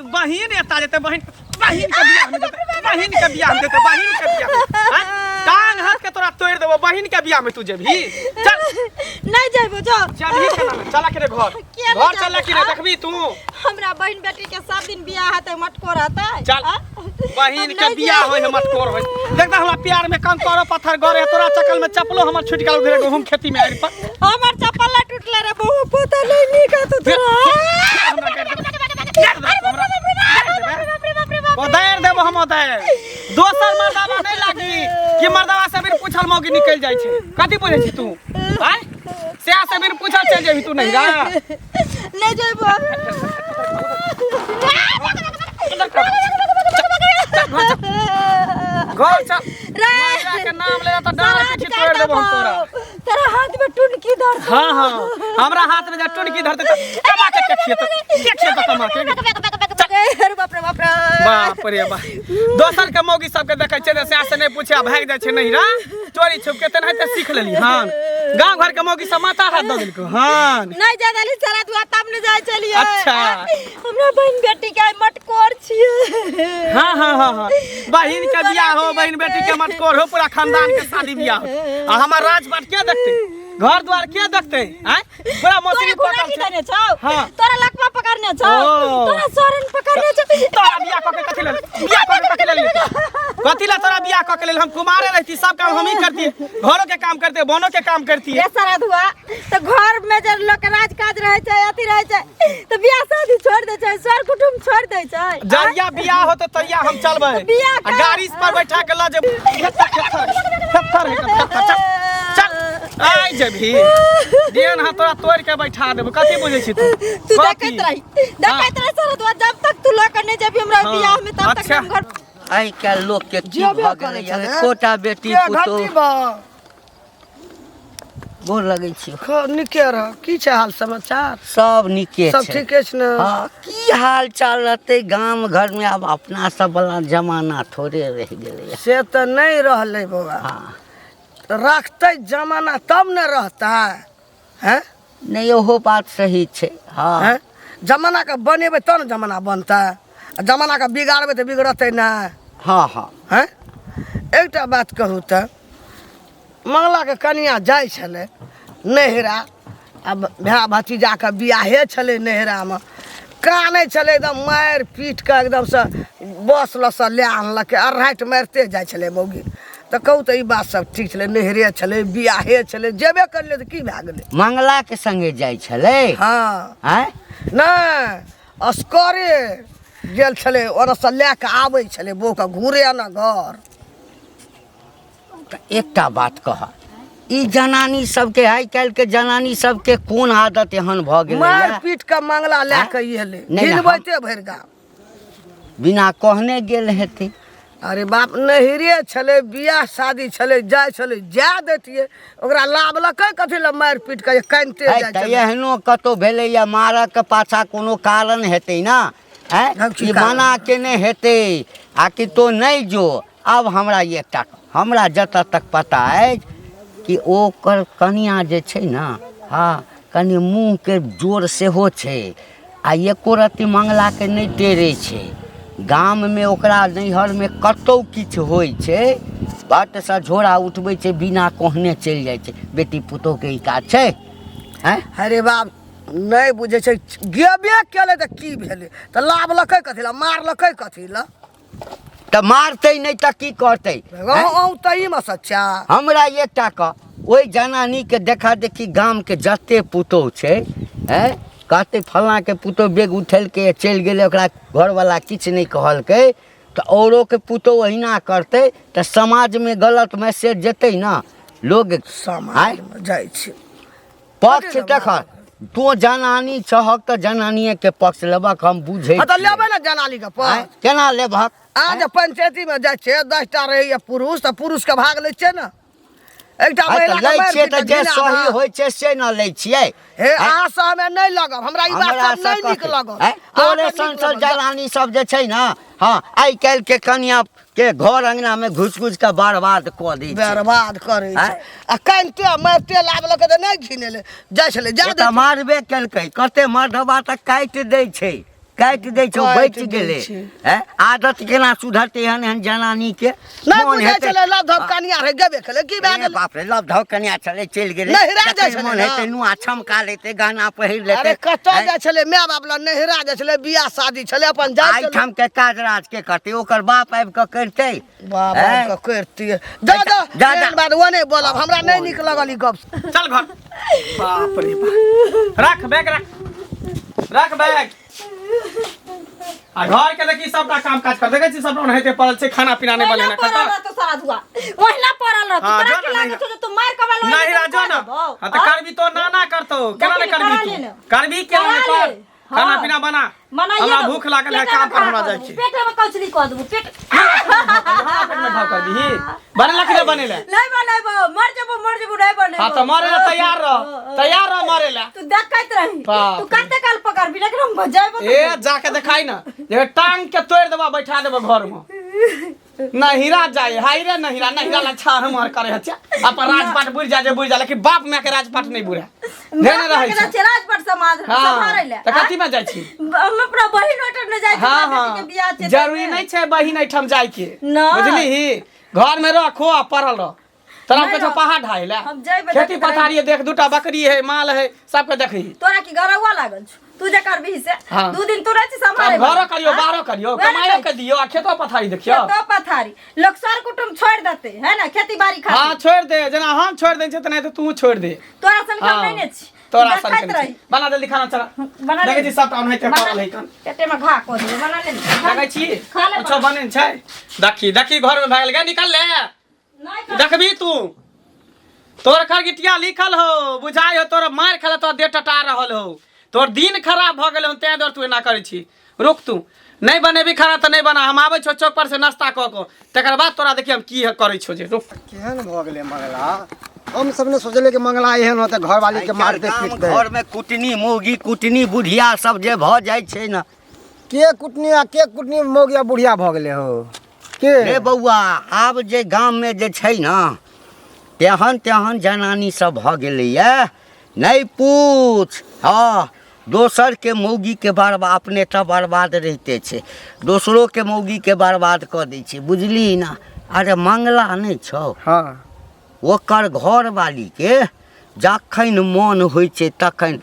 बहिन एता जेते बहिन बहिन के बियाह में जेते बहिन के बियाह में जेते बहिन के बियाह में टांग हाथ के तोरा तोड़ देबो बहिन के बियाह में तू जेबही चल नहीं जेबो जो जेबही केना चला के रे घर चला के रे देखबी तू हमरा बहिन बेटी के सब दिन बियाह हेतै मटकोर हेतै चल बहिन के बियाह होय है मटकोर होय देख हमरा प्यार में कंकरो पत्थर गरे तोरा चकल में चपलो हमर छूट गेल उधर गहुम खेती में आइल पर हमर चप्पल टूटले रे बहु पता नहीं निका तो ओदायर देबो हम ओदायर दोसर मर्दावा नहीं लागी कि मर्दावा से बिन पूछल मौगी निकल जाय छै कथि बोले छी तू हैं से से बिन पूछल चल जेबी तू नहीं रा नहीं जेबो घर चल राजा के नाम ले तो डाल पीछे तोड़ देबो हम तोरा तेरा हाथ में टुनकी धर हां हां हमरा हाथ में जा टुनकी धरते त कमा के देखिए तो कमा के अरे बाप रे बाप रे बा दोसर के मौगी सब के देखै छै से नहीं पूछे भाग जाय छै नहीं रा चोरी छुप के तने त सीख लेली हां गांव घर के मौगी सब माथा हाथ द देलको हां नहीं जादली सारा तू तब न जाय चलिए अच्छा हमरा बहन बेटी के मटकोर छिए हां हां हां हां बहिन के बियाह हो बहिन बेटी के मटकोर हो पूरा खानदान के शादी बियाह आ हमर राजबाट के देखते घर द्वार के देखते हैं पूरा मौसरी पकड़ देने छौ हां तोरा लकवा पकड़ने छौ तोरा सोरन पकड़ने छौ तोरा बियाह क के कथि ले बियाह क के कथि ले कथि ले तोरा बियाह क के ले हम कुमारे रहती सब काम हम ही करती घरों के काम करते बोनो के काम करती है ए सारा धुआ तो घर में जे लोग राज काज रहे छै अथि रहे छै तो बियाह शादी छोड़ दे छै सर कुटुंब छोड़ दे छै जरिया बियाह होते तरिया हम चलबै गाड़ी पर बैठा के ल जे खत्थर है चल आई जबही देन हां तोरा तोड़ के बैठा देबो कथि बुझै छी तू देखैत रही सारा धुआ जब तक तू ल करने जब हमरा बियाह में तब तक हम घर आई का लोग के की भ गेलै कोटा बेटी पुतो गोर लगै छी निके रह की छै हाल समाचार सब निके छै सब ठीके छै न हां की हाल चाल रहते गांव घर में अब अपना सब वाला जमाना थोड़े रह गेलै से त नहीं रहलै बाबा हां रखते जमाना तब न रहता है नहीं ओहो बात सही छै हां जमाना का बनेबे त न जमाना बनता जमाना का बिगाड़बे त बिगड़ते ना हां हां हैं एकटा बात कहू त मंगला के कन्या जाय छले नहिरा अब भैया भतीजा के बियाहे छले नहिरा में कानै छले एकदम मार पीट के एकदम से बस लस ले आनलक अरहाट मारते जाय छले मौगी त कहू त ई बात सब ठीक छले नहिरे छले बियाहे छले जेबे करले त की भए गेलै मंगला के संगे जाय छले हां हैं नहीं अस्करे गेल छले और से लेके आबै छले बो के घूरे ना घर एकटा बात कह ई जनानी सबके आई काल के जनानी सबके कोन आदत एहन भ गेलै मार पीट के मंगला लेके एले हिलबैते भर गाँव बिना कहने गेल हेतै अरे बाप नहिरे छले बियाह शादी छले जाय छले जा देतिए ओकरा लाभलकै कथि ल मार पीट के कानते जाय छले एहनो कतो भेलै या मारक के पाछा कोनो कारण हेतै ना हैं ई मना केने हेतै आ कि तो नहीं जो अब हमरा एकटा हमरा जत तक पता है कि ओकर कनिया जे छै ना हां कनी मुंह के जोर से हो छै आ एको रति मंगला के नहीं टेरे छै गाम में ओकरा नैहर में कतौ किछ होय छै बाट से झोरा उठबै छै बिना कहने चल जाय छै बेटी पुतो के ई काज छै हैं अरे बाप नहीं बुझे छै गेबे केले त की भेले त लाभलकै कथि ल मारलकै कथि ल त मारतै नहीं त की करतै औ तई में सच्चा हमरा एकटा क ओई जनानी के देखा देखी गाम के जते पुतो छै हैं कहते फलना के पुतो बेग उठल के चल गेले ओकरा घर वाला किछ नहीं कहलकै त औरो के पुतो ओहिना करते त समाज में गलत मैसेज जेतै ना लोग समाज में जाय छै पक्ष देख तो जनानी छहक त जनानिए के पक्ष लेबक हम बुझै त लेबै ना जनानी के पक्ष केना लेबक आज पंचायती में जाय छै 10 टा रहैया पुरुष त पुरुष के भाग ले छै ना एकटा महिला लै छियै त जे सही होय छै से न लै छियै हे आशा में नहीं लगब हमरा ई बात सब नहीं निक लगब तोरे संसद जलानी सब जे छै ना हां आई काल के कन्या के घर अंगना में घुस घुस के बर्बाद क दै छै बर्बाद करे छै आ कानते मारते लाबलक त नहीं घिनेले जाय छले जा त मारबे केलकै कते मर्दबा त काट दै छै काटि दै छौ काटि बचि दै गेलै छै। हैं आदत केना सुधरतै हन एहन जनानी के नहीं मोन बुझे हेतै चले लव धप कनिया रह गेबे कले की भए ए गेल बाप रे लव धव कनिया चले चलि गेलै नहिरा जाइ जखन छलै मोन ने। हेतै नुआ छमका लेतै गहना पहिर अरे लेतै कतौ हैं? जाय छले माय बाप ला नहिरा जाय छले बियाह शादी छले अपन जाय आइ छले ठाम के काज राज के करतै ओकर बाप आबि कऽ करतै बाबा हैं? का करती जा जा जा, जा। एहन बात वो नहीं बोलब हमरा नहीं निक लगल ई गप चल घर बाप रे बाप रख बैग रख बैग आ घर के देखी सबटा काम काज कर देखे छी सबटा ओनाहिते पड़ल छै खाना पीना नहीं बनेना खाता तो सारा दुआ ओहिना पड़ल रह हाँ, तोरा जो की ना, लागे छौ जे तू मार के वाला नहीं राजो ना हां तो करबी तो ना करतो केना नहीं करबी तू करबी केना नहीं कर खाना पीना बना हमरा भूख लागल है काम पर हमरा जाय छी पेट में कचरी क देबो पेट पेट में घाव कर दी बनेला कि नहीं बनेला नहीं बनाबो मर जबो नहीं बनेबो हां तो मरे ला तैयार रह मरे ला तू देखैत रही बाप तू कते काल पकड़बी लेकिन हम बजाइबो ए जाके देखाई ना जे टांग के तोड़ देबा बैठा देबो घर में ना हीरा जाए हाय रे ना हीरा ला छाड़ मार करे हत्या अपन राजपाट बुझ जा लेकिन बाप में के राजपाट नहीं बुझे देने रहे छै राजपाट समाज संभारे ले त कथि में जाय छी हम अपना बहिन ओटर ने जाय छी हां बेटी के बियाह छै जरूरी नहीं छै बहिन एठम जाय के ना। बुझली घर में रखो आ पड़ल रह तोरा नहीं के रह। पहाड़ ढाई ले हम जइबे खेती देखैत पथारी देख दूटा बकरी है माल है सबके देखी तोरा की गरौआ लागल छ तू जे करबी से हाँ। 2 दिन तू रहती संभाले अब घरो करियो बाहरो करियो कमाइयो के दियो आ खेतो पथारी देखियो तो पथारी लोग सर कुटुम छोड़ देते है ना खेती बाड़ी खातिर हां छोड़ दे जना हम छोड़ दे छै त नहीं तो तू छोड़ दे तोरा सन काम हाँ। नहीं ने छी तोरा देखैत सन रही। बना जल्दी खाना चला बना ले। देखे छी सब टाउन है पड़ल है कन पेटे में घा को दे बना ले देखे छी खा ले कुछो बने छै देखी घर में भागल गे निकल ले नहीं कर देखबी तू तोर खरगिटिया लिखल हो बुझाई हो तोर मार खेल तो दे टटा रहल हो तोर दिन खराब भ गेल हो तै दर तू एना करे छी रुक तू नहीं बनेबी खाना तो नहीं बना हम आबै छो चौक पर से नाश्ता क को तकर बाद तोरा देखी हम की करे छो जे रुक केहन भ गेलै मंगला हम सब ने सोचले कि मंगला एहन होते घर वाली के मारते पीटते घर में कुटनी मौगी कुटनी बुढ़िया सब जे भ जाय छै ना के कुटनी मौगिया बुढ़िया भ गेले हो के रे बौआ आब जे गाम में जे छै ना तेहन जनानी सब भ गेलैया नहीं पूछ हाँ दोसर के मौगी के बर्बाद अपने तो बर्बाद रहते छे दोसरो के मौगी के बर्बाद क दै छै बुझली ना अरे मंगला नहीं छौ हां ओकर घर वाली के जखन मन होइ छै तखन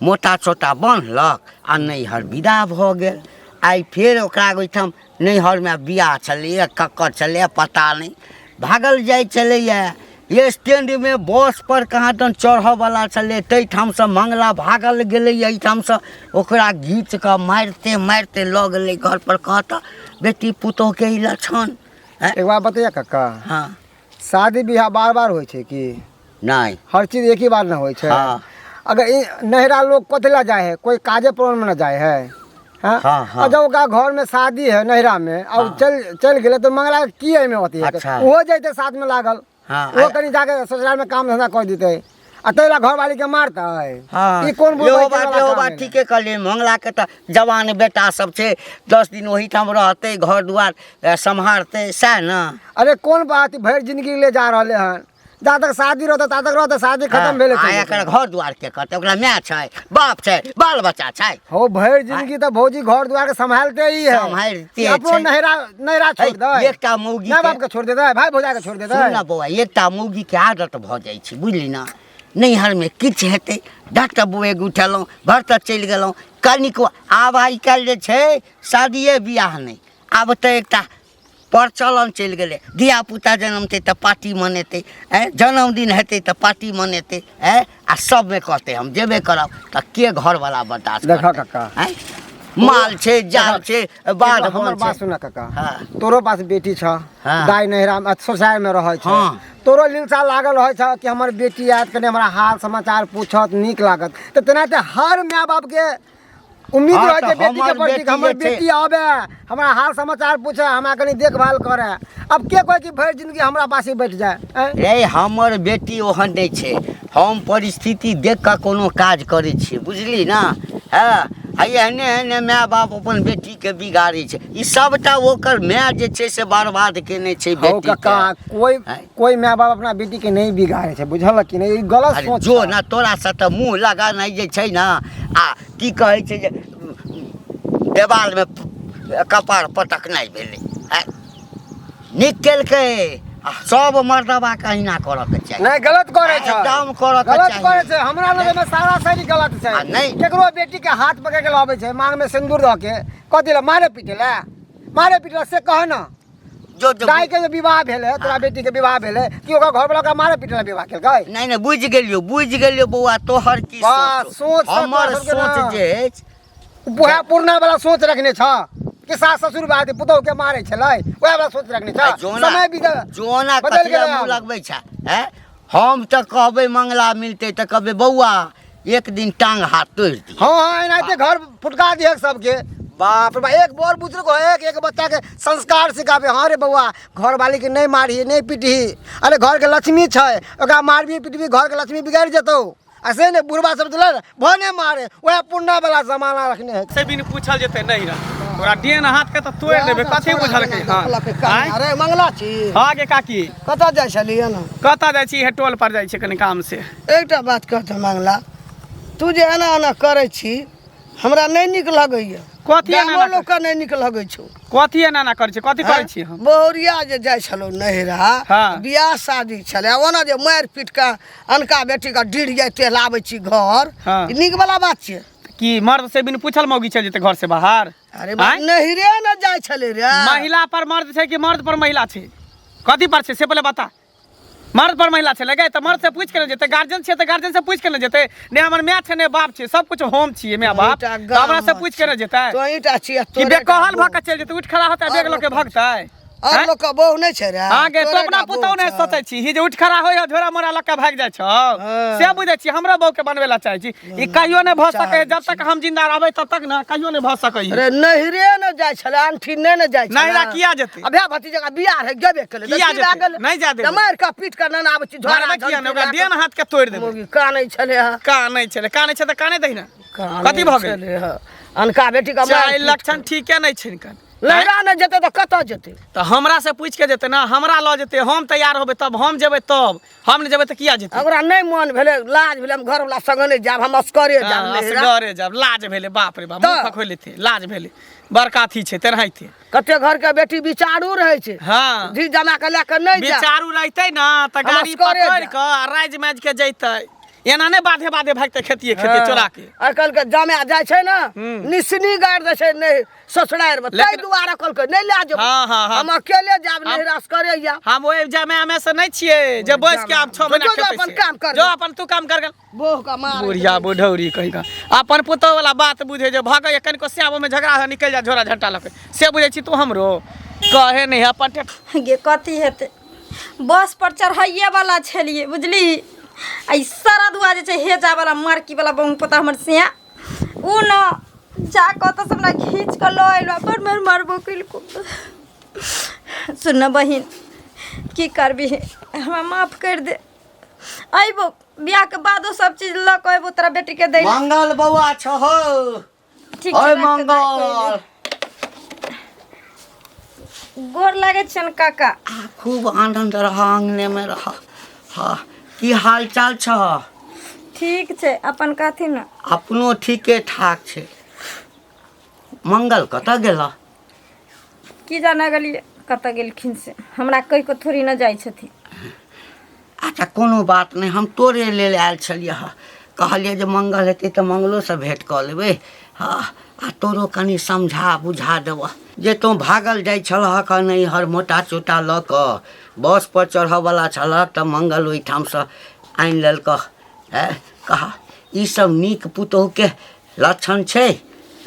मोटा छोटा बान्हलक आ नैहर विदा भ गेल आइ फेर ओकरा ओहिठाम नैहरमे बियाह छलैए कक्कर छलैए पता नहीं भागल जाइ छलैए स्टैंड में बस पर कहाँ दन चढ़ऽ वाला छलै तै ठाम से मंगला भागल गेलै एहिठाम से ओकरा घीच कऽ मारिते मारिते लऽ गेलै घर पर कहता बेटी पुतोह के ई लक्षण एक बात बतैया काका हाँ शादी ब्याह बार होइ छै कि नहीं हर चीज एक ही बार ना होइ छै हाँ अगर ई नहरा लोग कथला जाए है कोई काजे प्रोग्राम में ना जाए है हाँ? हाँ। और जब ओकरा घर में शादी है नहरा में और हाँ। चल गेले तो मंगला की है में होती है अच्छा। वो जैते साथ में लागल हाँ। वो कहीं जाके ससुराल में काम धंधा कर देते आ तेला घर वाली के मारता है हाँ ई कौन बुढ़ इहो बैठे वाला इहो काम बात है? ठीके कहलियै मंगला के तऽ जवान बेटा सब छै 10 दिन वही ठाम रहते घर दुआर सम्हारते सएह न अरे कौन बात भर जिंदगी ले जा रहे हैं जहाँ तक शादी रहता ता तक रहता शादी खत्म भेले आ एकर घर दुआर के करते ओकरा माय छै बाप छै बाल बच्चा छै हो भर जिंदगी तो भौजी घर द्वार के संभालते ही है सम्हारते अपनो छै। नहरा छोड़ दे एकटा मौगी माँ के बाप के छोड़ देता है भाई भौजा के छोड़ देता सुन है ना बौआ एकटा मौगी के आदत भऽ जाइ छै बुझली ना नैहर में किछु हेतै डॉक्टर बुएग उठेलहुँ घर तक चलि गेलहुँ कनिक आब आइ काल्हि जे छै शादिये बियाह नहि आब तऽ एकटा प्रचलन चलि गेलै धिया पुता जन्मतै तऽ पार्टी मनेतै जन्मदिन हेतै तऽ पार्टी मनेतै आ सबमे कहतै हम जेबे करब तऽ के घरवला बर्दाश्त देखा करतै? काका हैं? माल छै जाल छै बाध हमर बन बात छै सुना काका हाँ। तोरो पास बेटी छ हाँ। दाई नहरा में सोसाय में रहे छ हाँ। तोरो लिलसा लागल रहे छ कि हमर बेटी आयत कने हमरा हाल समाचार पूछत नीक लागत तो तेनाते हर माय बाप के उम्मीद हाँ, रहे छै तो बेटी के हमर प्रति बेटी हमर जे छै- बेटी आवे हमरा हाल समाचार पूछे हमरा कनी देखभाल करे अब के कोई की भर जिंदगी हमरा पास ही बैठ जाए हैं? रे हमर बेटी ओहन नहीं छै हम परिस्थिति देख कऽ कोनो काज करै छियै बुझली ना एहने एहने माय बाप अपन बेटी के बिगाड़ै छै ई सबटा ओकर माय जे छै से बर्बाद केने छै हो बेटी काका के कोई माय बाप अपना बेटी के नहीं बिगाड़े छै बुझल कि नहीं ई गलत अरे सोच जो छै। ना तोरा से तऽ मुँह लगानाइ जे छै ना आ की कहै छै जे देवाल में कपार पटकनाइ भेलै नीक केलकै सब मर्दबा कहिना करऽ के चाही नहीं गलत करे छ एकदम करऽ के गलत चाही करे छ हमरा लगे में सारा सारी गलत छै नहीं केकरो बेटी के हाथ पकड़ के लावे छै मांग में सिंदूर द के कथि ले मारे पीटे से कह न जो जो दाई के विवाह भेले तोरा बेटी के विवाह भेले कि ओकर घर वाला का मारे पीटे विवाह केलकै नहीं नहीं बुझ गेलियो बौआ तोहर की बस सोच हमर सोच जे बुढ़ा पुरना वाला सोच रखने छ कि सास ससुर बात पुतौ के मारे छलै ओए वाला सोच रखने छ समय बीत जोना कथि मुंह लगबै छ हैं हम त कहबै मंगला मिलते त कहबै बौआ एक दिन टांग हाथ तोड़ दी हां एनाते घर फुटका दिए सबके बाप रे बा एक बोर बुजुर्ग हो एक बच्चा के संस्कार सिखाबे हां रे बउआ घर वाली के नहीं मारी नहीं पीटी अरे घर के लक्ष्मी छै ओकरा मारबी पीटबी घर के लक्ष्मी बिगाड़ जतौ ऐसे ने बुढ़वा सब चले भने मारे ओए पुन्ना वाला जमाना रखने है से भी पूछल जेते नहीं रह तोरा डेन हाथ के त तोड़ देबे कथि बुझल के हां अरे मंगला छी हां गे काकी कतऽ जाइ छलियै न कतऽ जाइ छी हे टोल पर जाइ छी कनी काम से एकटा बात कहत मंगला तू जे एना एना करै छी हमरा नहीं निक लगैया कथि एना लोग के नहीं निक लगै छौ कथि एना ना करै छी कथि करै छी हम बहुरिया जे जाइ छलो नहिरा हाँ। बियाह शादी छले ओना जे मारि पीट के अनका बेटी के डीढ़ जाय तेल आबै छी घर हाँ। ई नीक वाला बात छियै कि मर्द से बिन पूछल मौगी चल जेते घर से बाहर अरे नहिरे न जाइ छले रे महिला पर मर्द छै कि मर्द पर महिला छै कथि पर छै से पहले बता मर्द पर महिला छै लगे त मर्द से पूछ के न जेते गार्जियन छै त गार्जियन से पूछ के न जेते ने हमर माय छै ने बाप छै सब कुछ हम छियै माय बाप त हमरा से पूछ के न जेते तो ईटा छियै कि बेकहल भ के चल जेते उठ खड़ा होता बेग लोग के भगतै और लोग का बहु नहीं छै रे हां गे तो अपना पुतौ ने सोचै छी ही जे उठ खड़ा होय झोरा मोरा लक भाग जाय छ से बुझै छी हमरा बहू के बनवेला चाहै छी ई कहियो ने भ सकै जब तक हम जिंदा रहबै तब तक ना कहियो ने भ सकै अरे नहिरे न जाइ छले अंठी ने जाइ छले नहिरा किया जेते अबे भतीजा का बियाह है गेबे केले किया जेते नहीं जा दे मार का पीट कर ना आबै छी झोरा किया ने ओकरा देन हाथ के तोड़ देबै मोगी कानै छले कानै छै त कानै दही ना कथि भ गेल अनका बेटी का चाहे लक्षण ठीके नहीं छै इनका लहरा न जेते तो कतऽ जेते तो हमरा से पूछ के जेते ना हमरा ल जेते हम तैयार होबे तब हम जेबे तब हम ने जेबे त किया जेते ओकरा नहीं मन भेले लाज भेले हम घर वाला संग नहीं जाब हम असकरे जाब नहिरा असगरे जाब लाज भेले बाप रे बाप मुंह खोले थे लाज भेले बड़का थी छै तेरहाई थे कते घर के बेटी विचारू रहे छै हां धी जमा के लेके नहीं जा विचारू रहते ना त गाड़ी पकड़ के राज मैज के जैते एना ने बाधे बाधे भागते खेतिए चोरा के आजकल के जमे जाइ छै ना निसनी गाड़ दे छै नहीं ससुरार में तै दुआरा कल के नहीं ले जाब हम अकेले जाब नहीं रास करे या हम ओए जमे में से नहीं छिए जे बस के आप 6 महीना खेते अपन काम कर जो अपन तू काम कर गल बोह का मार बुढ़िया बुढ़ौरी कहि का अपन पुतो वाला बात बुझे जे भागे कन को स्याबो में झगड़ा निकल जा झोरा झट्टा लके से बुझे छी तू हमरो कहे नहीं अपन गे कथी हेते बस पर चढ़ाइए वाला छलिए बुझली आई सारा दुआ जे छै हेजा वाला मार्की वाला बहु पता हमर से उ न जा कत से हमरा खींच के ल आइलो पर मार मारबो कइल को सुन बहिन की करबी हमरा माफ कर दे आइबो बियाह के बादो सब चीज ल के आइबो तोरा बेटी के दे मंगल बौआ छ हो ठीक ओए मंगल गोर लागे छन काका खूब आनंद रहा आंगने में रहा हाँ की हाल चाल छ ठीक छै अपन कथी न अपनो ठीके ठाक छै मंगल कतऽ गेला की जाना गेलिए कतऽ गेलखिन से हमरा कहि को थोड़ी न जाइ छथिन अच्छा कोनो बात नहीं हम तोरे लेल आयल छलिए हाँ कहलिए जे मंगल हेतै तऽ मंगलो से भेंट कऽ लेबै हाँ आ तोरो कनि समझा बुझा देबह जे तू भागल जाइ छलह कनि हर मोटा चोटा लऽ कऽ बस पर चढ़ऽ वाला छलह तऽ मंगल ओहिठाम से आनि लेलकह है कहा ई सब नीक पुतोह के लक्षण छै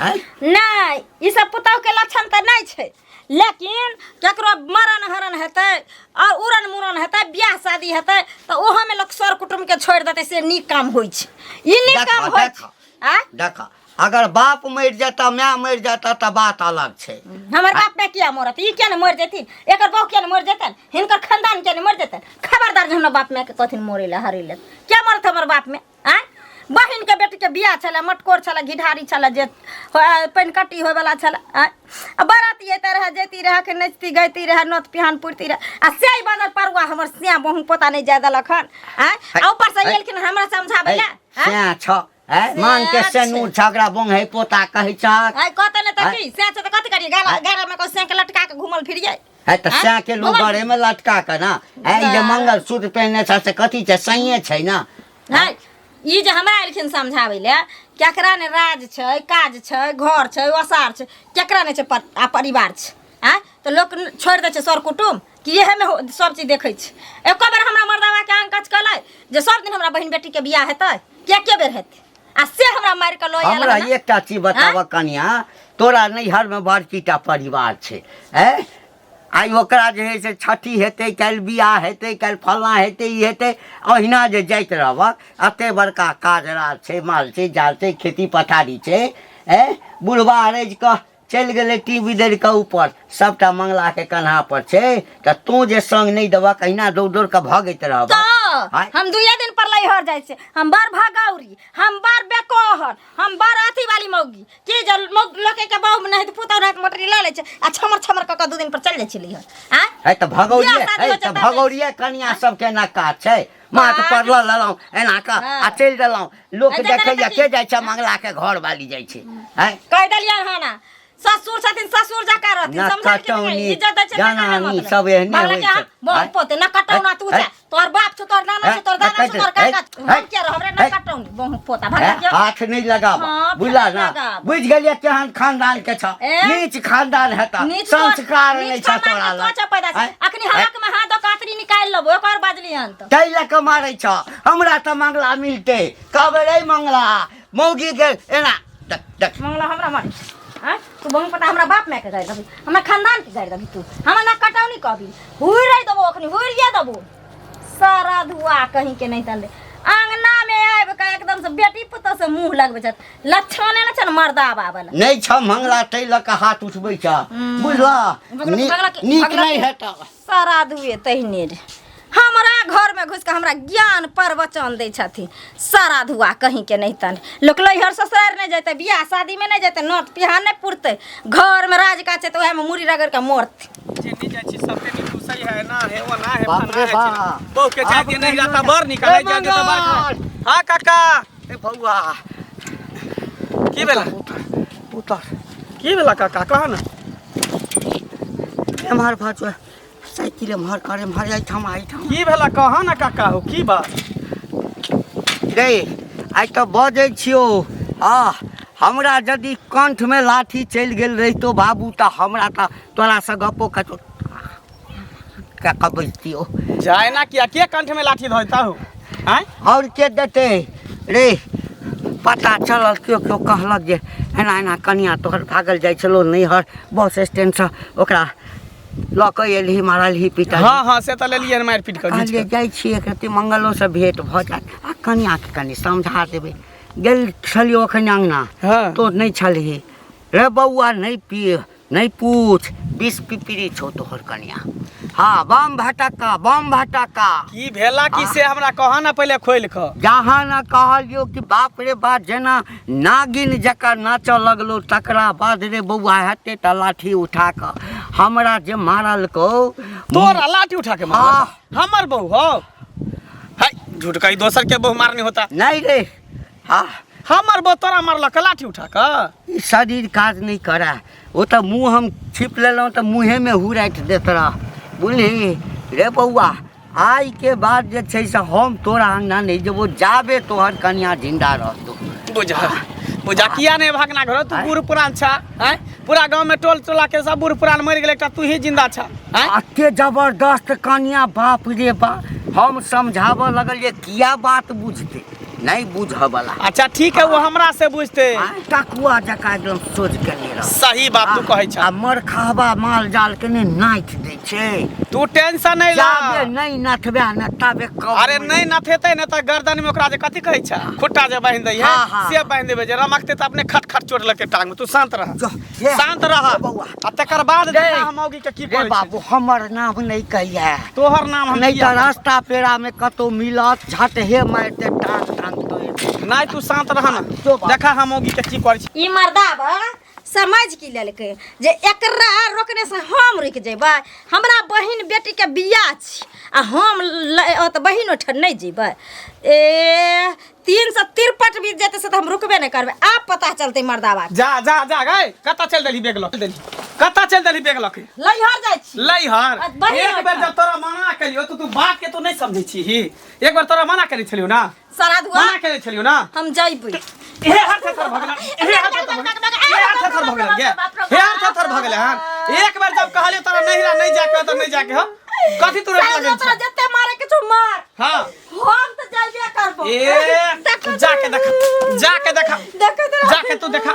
है नहीं ई सब पुतोह के लक्षण तऽ नहीं छै लेकिन केकरो मरण हरण हेतै और उड़न मुड़न हेतै बियाह शादी हेतै तऽ ओहो में लोग सर कुटुम के छोड़ देतै से नीक काम होइ छै ई नीक काम होइ छै आ देखा अगर बाप मरि जाता माय मरि जाता तऽ बात अलग छै हमर बाप में किया मरत ई किया न मर जेथिन एकर बहू किया न मर जेतन हिनकर खानदान किया न मर जेतन खबरदार जे हमरा बाप में के कथिन मोरे ले हरे ले क्या मरत हमर बाप में आ बहिन के बेटी के बियाह छले मटकोर छले घिढारी छले जे पेनकट्टी होय वाला छले आ बराती एते रह जेती रह के नचती गईती रह नोत पिहान पुरती रह आ सेई बाजार परवा हमर सिया बहु पता नहीं जाय देलखन आ ऊपर से एलखिन हमरा समझाबै ले स्या छ मान के सेनूर छकरा बोंग है पोता कहै छक आई कहते ने त की से त कथि करिए गारा में को से के लटका के घुमल फिरिए है त से के लोग घरे में लटका के ना है जे मंगल सूत्र पहनने छ से कथि छ सहिए छै ना है ई जे हमरा एलखिन समझाबै ले केकरा ने राज छै काज छै घर छै ओसार छै केकरा ने छै परिवार छै हैं तो लोग छोड़ दे छै सर कुटुम कि एहे में सब चीज देखै छै एको बेर हमरा मर्दावा के आंकच कलै जे सब दिन हमरा बहिन बेटी के बियाह हेतै के बेर हेतै आ से हमरा मार के लो हमरा एकटा चीज बताव कनिया तोरा नैहर में बड़कीटा परिवार छै हैं आई ओकरा जे है से छठी हेतै काल्हि बियाह हेतै काल्हि फलना हेतै ई हेतै अहिना जे जाइत रहबक एते बड़का काज राज छै माल छै जाल छै खेती पथारी छै बुढ़बा रैज कऽ चलि गेलै टीवी दर के ऊपर सबटा मंगला के कन्हा पर छै त तू जे संग नहीं देबा कहिना दौड़ दौड़ के भागैत रहबा हम दुइया दिन पर लैहर जाइ छै हम बार भागौरी हम बार बेकोहर हम बार अथी वाली मौगी के जे लोके के बहु नहीं त पुतौ रात मोटरी ल ले छै आ छमर छमर क दू दिन पर चल जाइ छै लैहर है त भगौरिया कनिया सब के ना काज छै माथ पर ल ललौ एना का आ चल देलौ लोक देखैया के जाइ छै मंगला के घर वाली जाइ छै है कह देलियै हां ना ससुर छथिन ससुर जका रहथिन समझ के इज्जत दै छै जानानी सब एहने होइ छै बहुत पोते न कटौना तू जा तोर बाप छ तोर नाना छ तोर दादा छ तोर काका हम के रह हमरे न कटौनी बहुत पोता भाग के हाथ नहीं लगाब बुझला ना बुझ गेलिए केहन खानदान के छ नीच खानदान हेता संस्कार नहीं छ तोरा ल अखनी हक में हाथ कातरी निकाल लेबो ओकर बाजली हन त तै ल के मारै छ हमरा त मंगला मिलते कहबे रे मंगला मौगी के एना देख मंगला हमरा मार तू बहुत पता हमरा बाप में के गाय दबी हमरा खानदान के गाय दबी तू हमरा ना कटौनी कहबी हुइरै दबो अखनी हुइरिया दबो सारा धुआ कहीं के नहीं तले आंगना में आब का एकदम से बेटी पुतो से मुंह लगबे छ लक्षणे न छ मर्दावा वाला नहीं छ मंगला तै ल के हाथ उठबै छ बुझला नीक नहीं हेता सारा धुए तहिने रे हमरा घर में घुस के हमरा ज्ञान प्रवचन दै छथिन सारा धुआ कहीं के नहीं तन लोक लैहर ससुरार नहीं जैते बियाह शादी में नहीं जैते नोट पिहान नहीं पुरते घर में राज का छै तो ओहे में मुड़ी रगड़ के मोरते जेनी जाइ छी सबके नी खुसई है ना है वो ना है फना है बहु के जाके नहीं जाता बर निकाले जाके तो बर हां काका ए बौआ की भेला उतर की भेला काका कहा ना एमहर भाजो साइकिल एमहर करे एमहर आई ठम की भेला कहा ना काका हो की बात रे आई तो बजै छियो हमरा यदि कंठ में लाठी चल गेल रहितो बाबू त हमरा त तोरा से गप्पो कतो का कबैतियो जाय ना किया के कंठ में लाठी धोता हो हैं और के देते रे पता चलल क्यों कहलक जे एना एना कनिया तोहर भागल जाइ छलो नैहर बस स्टैंड से ओकरा लक एलही मारलही पिटा हां से त लेलिए मार पीट कर ले जाइ छी एकरती मंगलो से भेंट भ जात आ कनिया के कनी समझा देबे गेल छलियो अखन अंगना तो नहीं छलही रे बौआ नहीं पूछ 20 पिपरी छो तोहर कनिया हाँ बम भटका की भेला की से हमरा कहा ना पहले खोल ख जहाँ ना कहलियो कि बाप रे बाप जेना नागिन जका नाच लगलो तकरा बाद रे बौआ हेते त लाठी उठा क हमरा जे मारल को तोरा लाठी उठा के मारल हमर बहू हो हाय झूठ कही दोसर के बहू मारनी होता नहीं रे हाँ हमर बहू तोरा मारलक लाठी उठा क शरीर काज नहीं करा वो तो मुँह हम छिप लेलौं तो मुँहे में हुराइट देत रह बुझली रे बौआ आई के बाद जे छै से हम तोरा अंगना नहीं जेबो जाबे तोहर कन्या जिंदा रहतो बुझा किया नहीं भागना घर तू बूढ़ पुरान छा हैं पूरा गांव में टोल टोला के सब बूढ़ पुरान मर गेले तू ही जिंदा छा हैं अते जबरदस्त कन्या बाप रे बा हम समझाव लगल ये किया बात बुझते नहीं बुझबला अच्छा ठीक है वो हमरा से बुझते टकुआ जका एकदम सोच के नहीं रह सही बात तू कहै छ मर खाबा माल जाल के ने नाथ दे छै तू टेंशन नहीं ला जाबे नहीं नथबे न तबे अरे नहीं नथेते न त गर्दन में ओकरा जे कथि कहै छ खुट्टा जे बांध दई है से बांध देबे जे रमकते त अपने खट खट चोट लगे टांग में तू शांत रह आ तकर बाद दे हम औगी के की कहै बाबू हमर नाम नहीं कहिया तोहर नाम हम नहीं त रास्ता पेड़ा में कतो मिलत झट हे मारते टांग नहीं तू शांत रह ना देखा हम औगी के की करै छी ई मर्दावा समझ की लेलकै जे एकरा रोकने से हम रुक जेबै। हमरा बहिन बेटी के बियाह छी आ हम त बहिन ओठ नहीं जेबै। 353 बीत जेतै से त हम रुकबे नहीं करबै। आप पता चलते मर्दावा जा जा जा गए कता चल देली बेग लक देली कता चल देली बेग लक लइहर जाइ छी लइहर। बहिन एक बार जब तोरा मना करियो तो तू बात के तो नहीं समझै छी ही। एक बार तोरा मना करै छलियो ना सराधुआ मना करै छलियो ना हम जइबै। हे हाथ थर भगला हे हाथ थर भगला गे हे हाथ थर भगले हां। एक बार जब कहलियो तोरा नहिरा नहीं जाके तो नहीं जाके हो कथि तू रख लगै छ जते मारे के छौ मार। हां हम त जइबे करबो। जाके देखा जाके तू देखा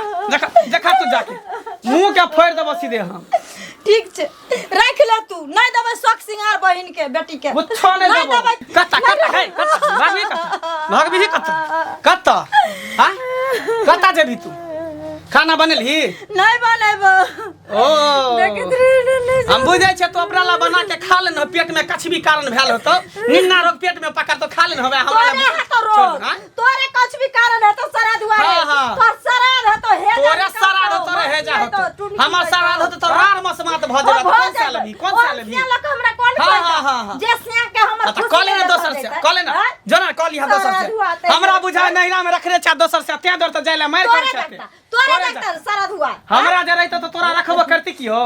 तू जाके मुंह के फोड़ देबो सीधे हम। ठीक छै रख ले तू नहीं देबै शौक सिंगार बहिन के बेटी के मुच्छो नहीं देबो कता है भागबी कता हां कता जेबी तू खाना बनेलही नहीं बनेबो। ओ हम बुझै छै तू अपना ला बना के खा लेन पेट में कछ भी कारण भेल होतो निन्ना रोग पेट में पकड़ तो खा लेन होबे हमरा तोरे कछ भी कारण है तो सराध हुआ है तो सराध है तो हे तोरे सराध हो तोरे हे जा हो हमर सराध हो तो रार मसमात भ जेबे कौन सा लेबी से लोग हमरा कॉल कर जे से के हमर खुशी कॉल ना दोसर से कॉल ना जना कॉल यहां दोसर से हमरा बुझा नहिरा में रखने छ दोसर से ते दर त जाइला मार कर छते तोरे डॉक्टर सराध हुआ हमरा जे रहत तो तोरा रखबो करती की हो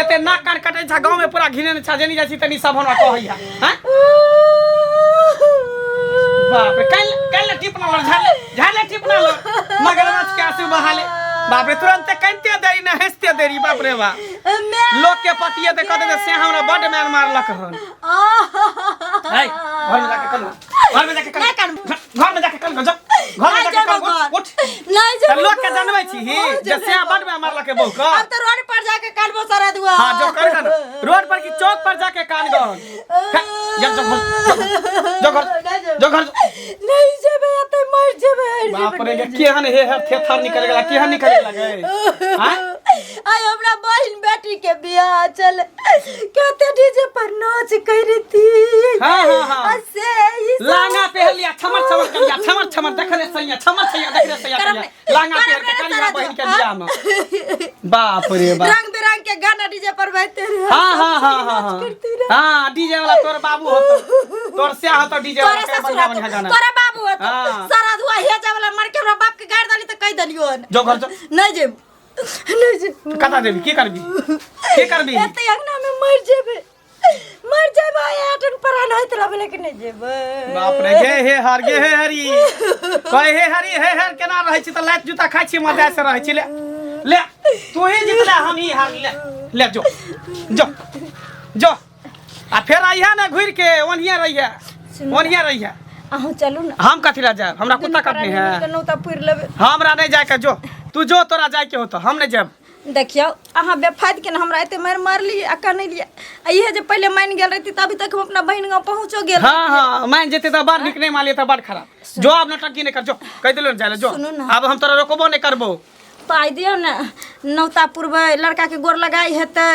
एते नाक कान कटै छ गांव में पूरा घिने छ जेनी जासी तनी सब हमरा कहैया हैं बाप रे कल टिपना झाले टिपना लो मगरमच्छ के आंसू बहाले बाप रे तुरंत कनते देरी ना हंसते देरी बाप रे बा लोग के पतिए ते कहते से हमरा बड मार मारलक हन है घर में जाके कर घर में जाके कर जा घर में जाके कर उठ नहीं जे लोग के जानबै छी ही जे से बड मार मारलक है बहु का अब तो रोड पर जाके काटबो सारा दुआ। हां जो कर ना रोड पर की चौक पर जाके कान गन जो घर नहीं जेबे अते मर जेबे। बाप रे केहन हे थेथर निकल गेला केहन निकल गेला गे हां आई हमरा बहन बेटी के बियाह चल कहते डीजे पर नाच करी थी। हां से लांगा पहलिया छमर देख रे सैया देख रे सैया लांगा पहन के कलिया बहन के बियाह में बाप रे बाप रंग बिरंग के गाना डीजे पर बजते रहे। हां डीजे वाला तोर बाबू होतो तोर से होतो डीजे वाला के बढ़िया गाना तोरा बाबू होतो सारा दुआ हेजा वाला मर के हमरा बाप के गाड़ डाली त कह दलियो जो घर जो नहीं जे कता देबी की करबी एते अंगना में मर जेबे आटन परान होइत रहबे लेकिन नहीं जेबे। बाप रे गे हे हरी कहे हे हर केना रहै छी त लात जूता खाइ छी मजा से रहै छी ले तू ही जितला हम ही हार ले जो आ फेर आइहा ना घुर के ओनिया रहिया अहू चलू ना हम कथि ला जाब हमरा कुत्ता कटनी है नौता पुर लेबे हमरा नहीं जाय के जो तू जो तोरा जाय के होतो हम नहीं जाब। देखियो अहाँ बेफायद के हमरा एते मार ली अका नहीं लिया इहे जे पहले मान गेल रहती तभी तक हम अपना बहन गांव पहुंचो गेल। हां मान जेते त बार निकने मालिए त बड़ खराब जो अब नटकी नहीं कर जो कह देलो जाले जो अब हम तोरा रोकबो नहीं करबो पाई दियो ना नौता पुरबे लड़का के गोर लगाई हेते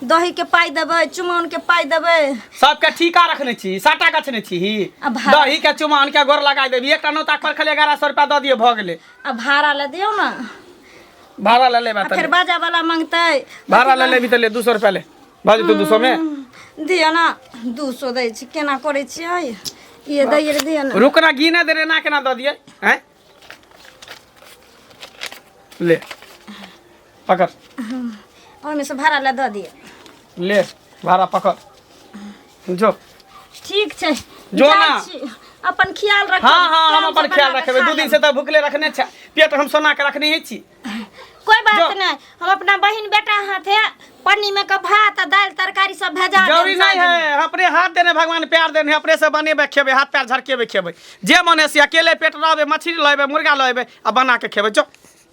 दही के पाई देबे चुमाउन के पाई देबे सबके ठीका रखने छी साटा गछने छी दही के चुमाउन के गोर लगाई देबी एकटा नौता पर खाली 1100 रुपया द दियो भ गेले। अब भाड़ा ले दियो ना भाड़ा ले लेबा त फिर बाजा वाला मांगते भाड़ा ले लेबी त ले 200 रुपया ले बाजू तू 200 में दियो ना 200 दै छी केना करे छी ये दै दियो ना रुकना गिने दे रे ना केना द दिए हैं ले पकड़ ओमे से भाड़ा ले द दिए ले भाड़ा पकड़ जो ठीक छै जो ना अपन ख्याल रख। हां हम अपन ख्याल रखबे 2 दिन से त भूखले रखने छ पेट हम सोना के रखने ही छी कोई बात नहीं हम अपना बहन बेटा हाथे पन्नी में का भात दाल तरकारी सब भेजा जरूरी नहीं है अपने हाथ देने भगवान प्यार देने अपने से बनेबे खेबे हाथ पैर झरकेबे खेबे जे मने से अकेले पेट रहबे मछली लेबे मुर्गा लेबे आ बना के खेबे जो